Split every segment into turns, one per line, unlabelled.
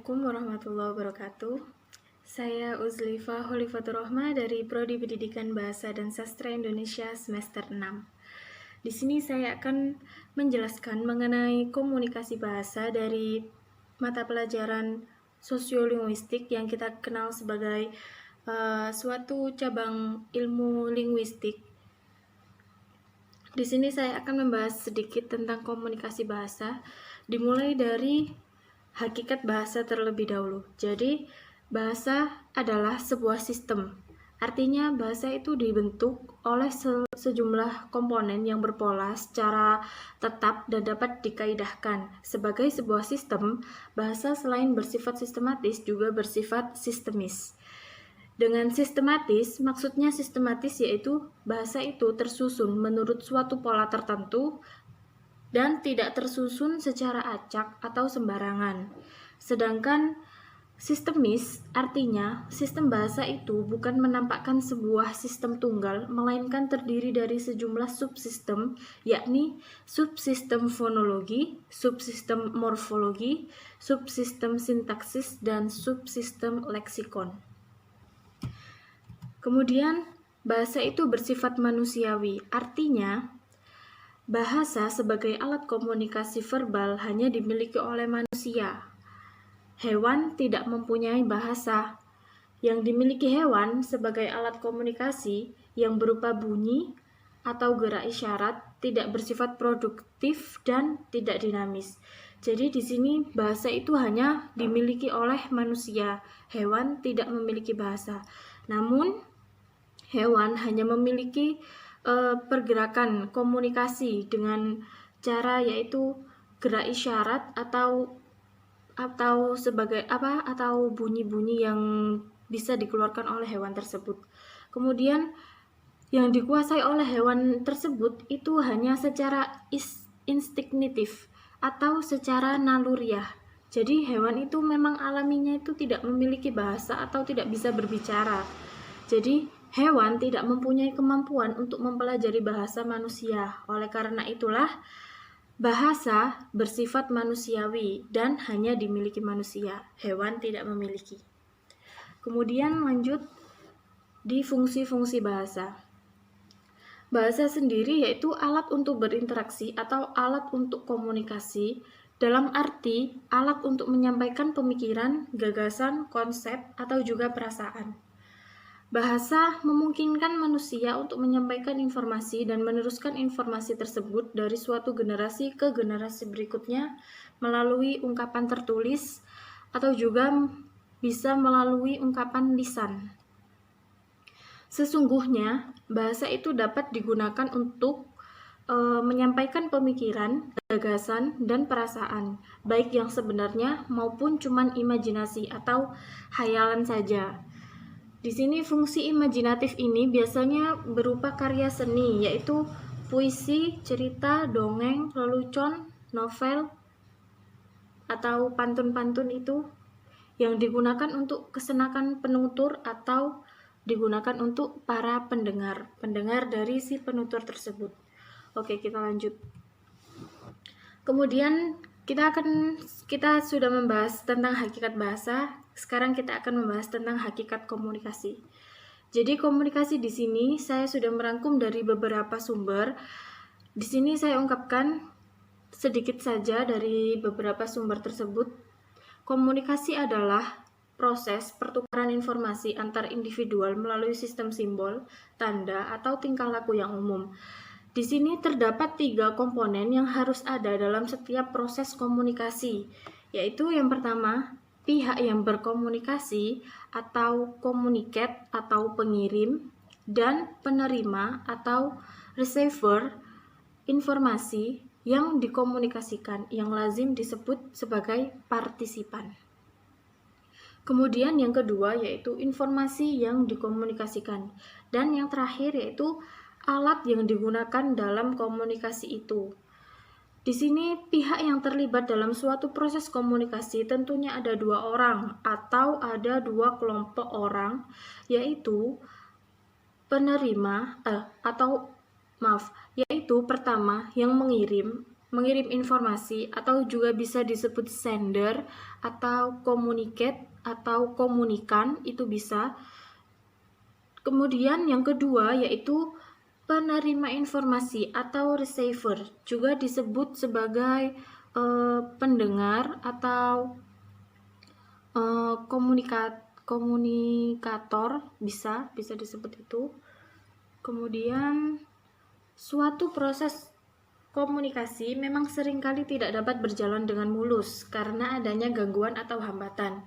Assalamualaikum warahmatullahi wabarakatuh. Saya Uzlifa Kholifatur Rohma dari Prodi Pendidikan Bahasa dan Sastra Indonesia semester 6. Di sini saya akan menjelaskan mengenai komunikasi bahasa dari mata pelajaran sosiolinguistik yang kita kenal sebagai suatu cabang ilmu linguistik. Di sini saya akan membahas sedikit tentang komunikasi bahasa, dimulai dari hakikat bahasa terlebih dahulu. Jadi, bahasa adalah sebuah sistem. Artinya, bahasa itu dibentuk oleh sejumlah komponen yang berpola secara tetap dan dapat dikaidahkan. Sebagai sebuah sistem, bahasa selain bersifat sistematis juga bersifat sistemis. Dengan sistematis, maksudnya sistematis yaitu bahasa itu tersusun menurut suatu pola tertentu dan tidak tersusun secara acak atau sembarangan. Sedangkan sistemis artinya sistem bahasa itu bukan menampakkan sebuah sistem tunggal, melainkan terdiri dari sejumlah subsistem, yakni subsistem fonologi, subsistem morfologi, subsistem sintaksis, dan subsistem leksikon. Kemudian, bahasa itu bersifat manusiawi, artinya bahasa sebagai alat komunikasi verbal hanya dimiliki oleh manusia. Hewan tidak mempunyai bahasa. Yang dimiliki hewan sebagai alat komunikasi yang berupa bunyi atau gerak isyarat tidak bersifat produktif dan tidak dinamis. Jadi di sini bahasa itu hanya dimiliki oleh manusia. Hewan tidak memiliki bahasa. Namun hewan hanya memiliki pergerakan komunikasi dengan cara yaitu gerak isyarat atau sebagai atau bunyi-bunyi yang bisa dikeluarkan oleh hewan tersebut. Kemudian yang dikuasai oleh hewan tersebut itu hanya secara instinktif atau secara naluriah. Jadi hewan itu memang alaminya itu tidak memiliki bahasa atau tidak bisa berbicara. Jadi hewan tidak mempunyai kemampuan untuk mempelajari bahasa manusia. Oleh karena itulah bahasa bersifat manusiawi dan hanya dimiliki manusia. Hewan tidak memiliki. Kemudian lanjut di fungsi-fungsi bahasa. Bahasa sendiri yaitu alat untuk berinteraksi atau alat untuk komunikasi, dalam arti alat untuk menyampaikan pemikiran, gagasan, konsep, atau juga perasaan. Bahasa memungkinkan manusia untuk menyampaikan informasi dan meneruskan informasi tersebut dari suatu generasi ke generasi berikutnya melalui ungkapan tertulis atau juga bisa melalui ungkapan lisan. Sesungguhnya, bahasa itu dapat digunakan untuk menyampaikan pemikiran, gagasan, dan perasaan, baik yang sebenarnya maupun cuman imajinasi atau hayalan saja. Di sini fungsi imajinatif ini biasanya berupa karya seni, yaitu puisi, cerita, dongeng, lelucon, novel, atau pantun-pantun itu yang digunakan untuk kesenangan penutur atau digunakan untuk para pendengar dari si penutur tersebut. Oke, kita lanjut. Kemudian kita sudah membahas tentang hakikat bahasa. Sekarang kita akan membahas tentang hakikat komunikasi. Jadi komunikasi di sini saya sudah merangkum dari beberapa sumber. Di sini saya ungkapkan sedikit saja dari beberapa sumber tersebut. Komunikasi adalah proses pertukaran informasi antar individual melalui sistem simbol, tanda, atau tingkah laku yang umum. Di sini terdapat 3 komponen yang harus ada dalam setiap proses komunikasi, yaitu yang pertama, pihak yang berkomunikasi atau komunikat atau pengirim, dan penerima atau receiver informasi yang dikomunikasikan, yang lazim disebut sebagai partisipan. Kemudian yang kedua yaitu informasi yang dikomunikasikan, dan yang terakhir yaitu alat yang digunakan dalam komunikasi itu. Di sini pihak yang terlibat dalam suatu proses komunikasi tentunya ada 2 orang atau ada 2 kelompok orang, yaitu yaitu pertama yang mengirim mengirim informasi atau juga bisa disebut sender atau communicate atau komunikan, itu bisa. Kemudian yang kedua yaitu penerima informasi atau receiver, juga disebut sebagai pendengar atau komunikator, bisa disebut itu. Kemudian suatu proses komunikasi memang seringkali tidak dapat berjalan dengan mulus karena adanya gangguan atau hambatan.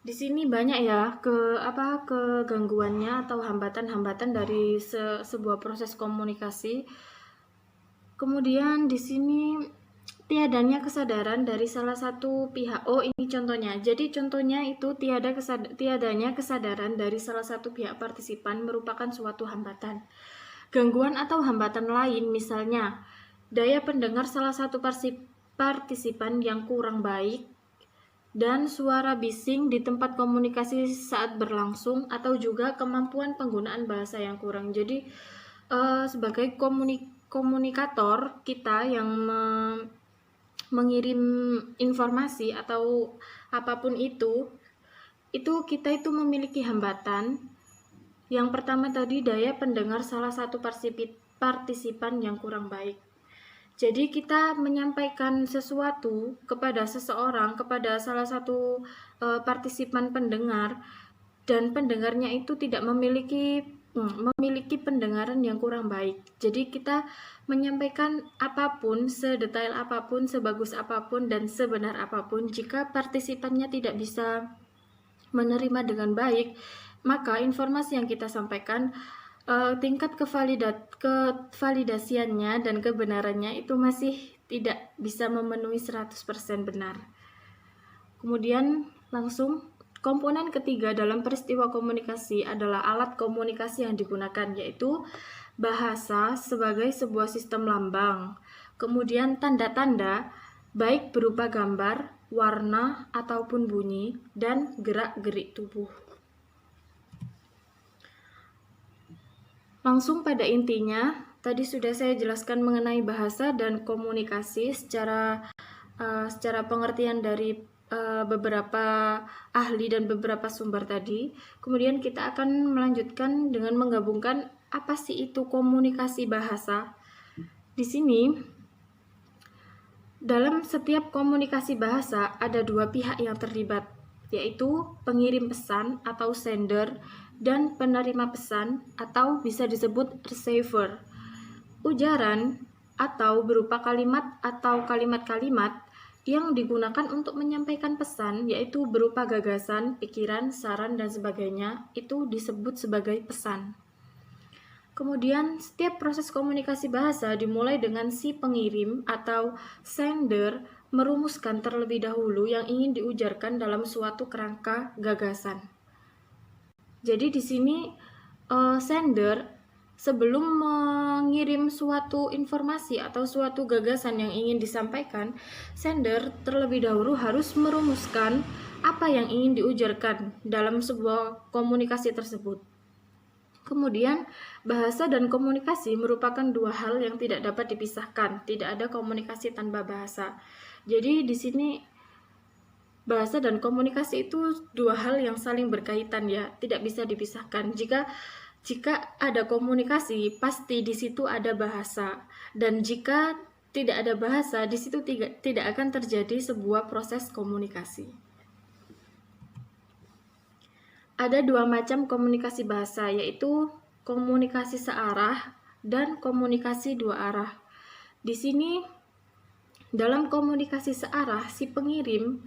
Di sini banyak ya kegangguannya atau hambatan-hambatan dari sebuah proses komunikasi. Kemudian di sini tiadanya kesadaran dari salah satu pihak. Oh, ini contohnya. Jadi contohnya itu tiadanya kesadaran dari salah satu pihak partisipan merupakan suatu hambatan. Gangguan atau hambatan lain misalnya daya pendengar salah satu partisipan yang kurang baik, dan suara bising di tempat komunikasi saat berlangsung, atau juga kemampuan penggunaan bahasa yang kurang. Jadi sebagai komunikator kita yang mengirim informasi atau apapun itu kita itu memiliki hambatan. Yang pertama tadi daya pendengar salah satu partisipan yang kurang baik. Jadi kita menyampaikan sesuatu kepada seseorang, kepada salah satu partisipan pendengar, dan pendengarnya itu tidak memiliki pendengaran yang kurang baik. Jadi kita menyampaikan apapun, sedetail apapun, sebagus apapun, dan sebenar apapun, jika partisipannya tidak bisa menerima dengan baik, maka informasi yang kita sampaikan tingkat kevalidasiannya dan kebenarannya itu masih tidak bisa memenuhi 100% benar. Kemudian langsung komponen ketiga dalam peristiwa komunikasi adalah alat komunikasi yang digunakan, yaitu bahasa sebagai sebuah sistem lambang. Kemudian tanda-tanda baik berupa gambar, warna, ataupun bunyi, dan gerak-gerik tubuh. Langsung pada intinya, tadi sudah saya jelaskan mengenai bahasa dan komunikasi secara pengertian dari beberapa ahli dan beberapa sumber tadi. Kemudian kita akan melanjutkan dengan menggabungkan apa sih itu komunikasi bahasa. Di sini, dalam setiap komunikasi bahasa ada dua pihak yang terlibat, yaitu pengirim pesan atau sender dan penerima pesan atau bisa disebut receiver. Ujaran atau berupa kalimat atau kalimat-kalimat yang digunakan untuk menyampaikan pesan, yaitu berupa gagasan, pikiran, saran, dan sebagainya, itu disebut sebagai pesan. Kemudian setiap proses komunikasi bahasa dimulai dengan si pengirim atau sender merumuskan terlebih dahulu yang ingin diujarkan dalam suatu kerangka gagasan. Jadi di sini sender sebelum mengirim suatu informasi atau suatu gagasan yang ingin disampaikan, sender terlebih dahulu harus merumuskan apa yang ingin diujarkan dalam sebuah komunikasi tersebut. Kemudian, bahasa dan komunikasi merupakan dua hal yang tidak dapat dipisahkan. Tidak ada komunikasi tanpa bahasa. Jadi di sini bahasa dan komunikasi itu dua hal yang saling berkaitan ya, tidak bisa dipisahkan. Jika ada komunikasi, pasti di situ ada bahasa. Dan jika tidak ada bahasa, di situ tidak akan terjadi sebuah proses komunikasi. Ada dua macam komunikasi bahasa, yaitu komunikasi searah dan komunikasi dua arah. Di sini, dalam komunikasi searah, si pengirim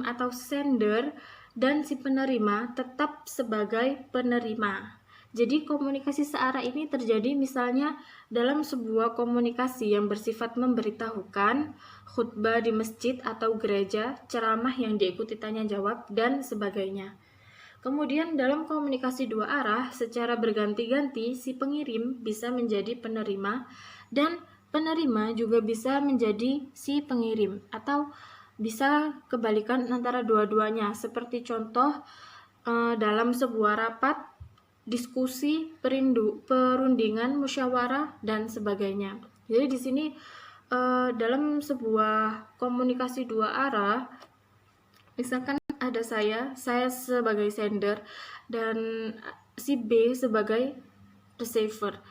atau sender dan si penerima tetap sebagai penerima. Jadi komunikasi searah ini terjadi misalnya dalam sebuah komunikasi yang bersifat memberitahukan, khutbah di masjid atau gereja, ceramah yang diikuti tanya jawab, dan sebagainya. Kemudian dalam komunikasi dua arah, secara berganti-ganti si pengirim bisa menjadi penerima dan penerima juga bisa menjadi si pengirim, atau bisa kebalikan antara dua-duanya, seperti contoh dalam sebuah rapat, diskusi, perundingan, musyawarah, dan sebagainya. Jadi di sini dalam sebuah komunikasi dua arah, misalkan ada saya sebagai sender dan si B sebagai receiver.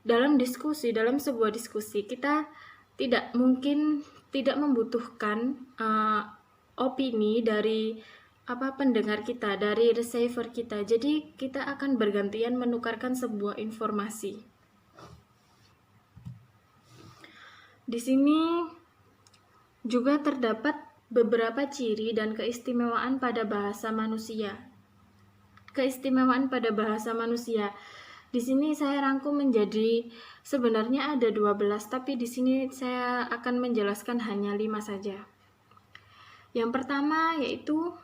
Dalam sebuah diskusi, kita tidak mungkin tidak membutuhkan opini dari pendengar kita, dari receiver kita. Jadi kita akan bergantian menukarkan sebuah informasi. Di sini juga terdapat beberapa ciri dan keistimewaan pada bahasa manusia. Keistimewaan pada bahasa manusia. Di sini saya rangkum menjadi sebenarnya ada 12, tapi di sini saya akan menjelaskan hanya 5 saja. Yang pertama yaitu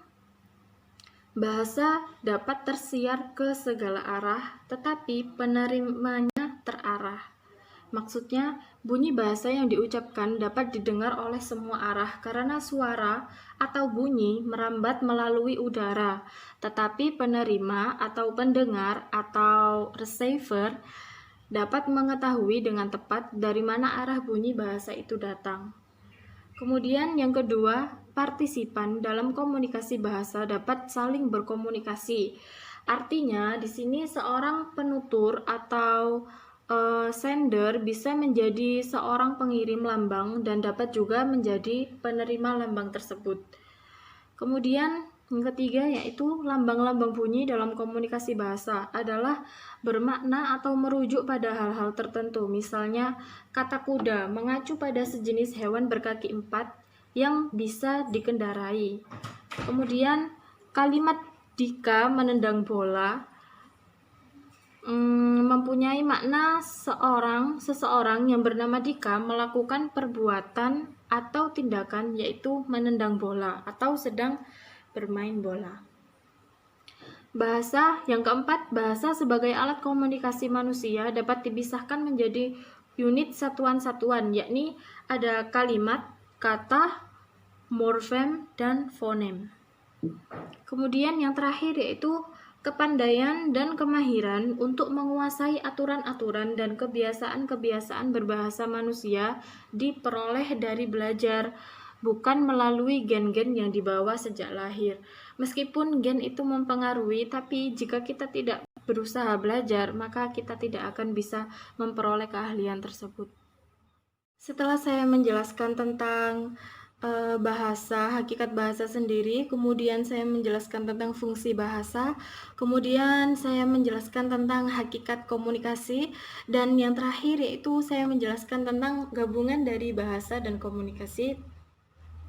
bahasa dapat tersiar ke segala arah, tetapi penerimanya terarah. Maksudnya, bunyi bahasa yang diucapkan dapat didengar oleh semua arah karena suara atau bunyi merambat melalui udara, tetapi penerima atau pendengar atau receiver dapat mengetahui dengan tepat dari mana arah bunyi bahasa itu datang. Kemudian yang kedua, partisipan dalam komunikasi bahasa dapat saling berkomunikasi. Artinya, di sini seorang penutur atau sender bisa menjadi seorang pengirim lambang dan dapat juga menjadi penerima lambang tersebut. Kemudian yang ketiga yaitu lambang-lambang bunyi dalam komunikasi bahasa adalah bermakna atau merujuk pada hal-hal tertentu. Misalnya kata kuda mengacu pada sejenis hewan berkaki 4 yang bisa dikendarai. Kemudian kalimat Dika menendang bola mempunyai makna seseorang yang bernama Dika melakukan perbuatan atau tindakan yaitu menendang bola atau sedang bermain bola. Bahasa yang keempat, bahasa sebagai alat komunikasi manusia dapat dipisahkan menjadi unit satuan-satuan, yakni ada kalimat, kata, morfem, dan fonem. Kemudian yang terakhir yaitu kepandaian dan kemahiran untuk menguasai aturan-aturan dan kebiasaan-kebiasaan berbahasa manusia diperoleh dari belajar, bukan melalui gen-gen yang dibawa sejak lahir. Meskipun gen itu mempengaruhi, tapi jika kita tidak berusaha belajar, maka kita tidak akan bisa memperoleh keahlian tersebut. Setelah saya menjelaskan tentang bahasa, hakikat bahasa sendiri, kemudian saya menjelaskan tentang fungsi bahasa, kemudian saya menjelaskan tentang hakikat komunikasi, dan yang terakhir yaitu saya menjelaskan tentang gabungan dari bahasa dan komunikasi.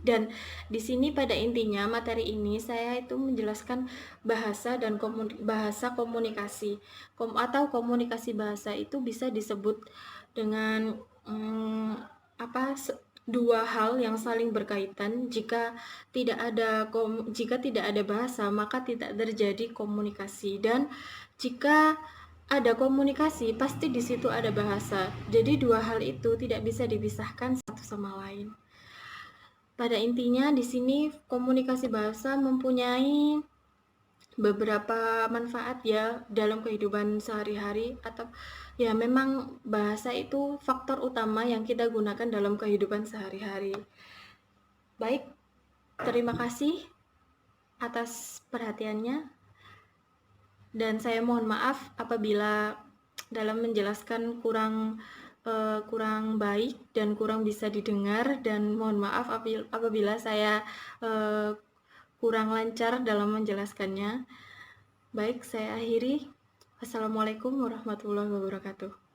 Dan di sini pada intinya materi ini saya itu menjelaskan bahasa dan bahasa komunikasi atau komunikasi bahasa itu bisa disebut dengan dua hal yang saling berkaitan. Jika tidak ada bahasa, maka tidak terjadi komunikasi, dan jika ada komunikasi pasti di situ ada bahasa. Jadi dua hal itu tidak bisa dipisahkan satu sama lain. Pada intinya di sini komunikasi bahasa mempunyai beberapa manfaat ya dalam kehidupan sehari-hari, atau ya memang bahasa itu faktor utama yang kita gunakan dalam kehidupan sehari-hari. Baik, terima kasih atas perhatiannya, dan saya mohon maaf apabila dalam menjelaskan kurang baik dan kurang bisa didengar, dan mohon maaf apabila saya kurang lancar dalam menjelaskannya. Baik, saya akhiri. Wassalamualaikum warahmatullahi wabarakatuh.